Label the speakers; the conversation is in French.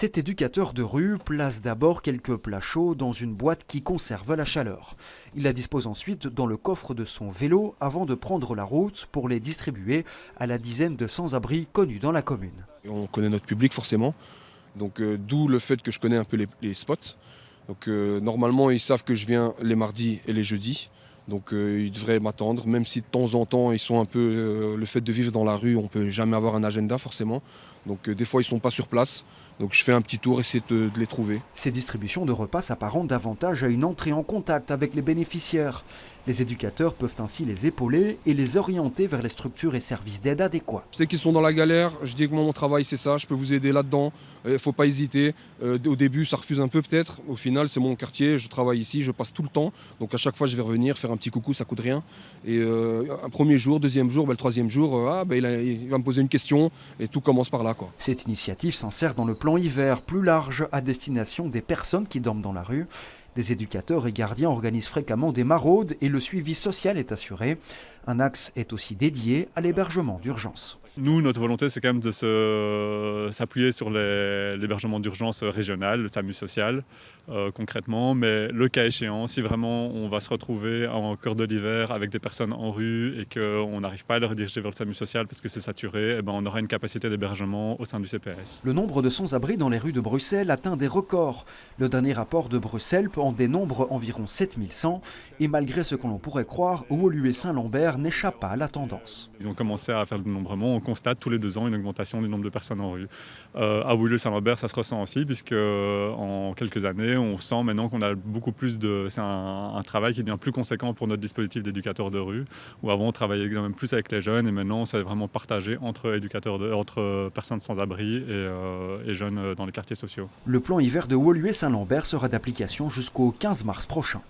Speaker 1: Cet éducateur de rue place d'abord quelques plats chauds dans une boîte qui conserve la chaleur. Il la dispose ensuite dans le coffre de son vélo avant de prendre la route pour les distribuer à la dizaine de sans-abri connus dans la commune.
Speaker 2: On connaît notre public forcément, donc d'où le fait que je connais un peu les spots. Donc normalement ils savent que je viens les mardis et les jeudis. Donc ils devraient m'attendre, même si de temps en temps ils sont un peu... le fait de vivre dans la rue, on ne peut jamais avoir un agenda forcément. Donc des fois ils ne sont pas sur place. Donc je fais un petit tour, essayer de les trouver.
Speaker 1: Ces distributions de repas s'apparentent davantage à une entrée en contact avec les bénéficiaires. Les éducateurs peuvent ainsi les épauler et les orienter vers les structures et services d'aide adéquats.
Speaker 2: Je sais qu'ils sont dans la galère, je dis que moi mon travail c'est ça, je peux vous aider là-dedans, il ne faut pas hésiter. Au début ça refuse un peu peut-être, au final c'est mon quartier, je travaille ici, je passe tout le temps. Donc à chaque fois je vais revenir, faire un petit coucou, ça coûte rien. Et un premier jour, deuxième jour, le troisième jour, il va me poser une question et tout commence par là, quoi.
Speaker 1: Cette initiative s'insère dans le plan hiver plus large à destination des personnes qui dorment dans la rue. Des éducateurs et gardiens organisent fréquemment des maraudes et le suivi social est assuré. Un axe est aussi dédié à l'hébergement d'urgence.
Speaker 3: Nous, notre volonté, c'est quand même de s'appuyer sur l'hébergement d'urgence régional, le SAMU social, concrètement. Mais le cas échéant, si vraiment on va se retrouver en cœur de l'hiver avec des personnes en rue et qu'on n'arrive pas à les rediriger vers le SAMU social parce que c'est saturé, eh ben, on aura une capacité d'hébergement au sein du CPS.
Speaker 1: Le nombre de sans-abri dans les rues de Bruxelles atteint des records. Le dernier rapport de Bruxelles en dénombre environ 7100. Et malgré ce que l'on pourrait croire, Woluwe Saint-Lambert n'échappe pas à la tendance.
Speaker 3: Ils ont commencé à faire le dénombrement. On constate tous les 2 ans une augmentation du nombre de personnes en rue. À Woluwe Saint-Lambert, ça se ressent aussi, puisque en quelques années, on sent maintenant qu'on a beaucoup plus de... C'est un travail qui devient plus conséquent pour notre dispositif d'éducateurs de rue, où avant on travaillait quand même plus avec les jeunes, et maintenant c'est vraiment partagé entre personnes sans abri et jeunes dans les quartiers sociaux.
Speaker 1: Le plan hiver de Woluwe Saint-Lambert sera d'application jusqu'au 15 mars prochain.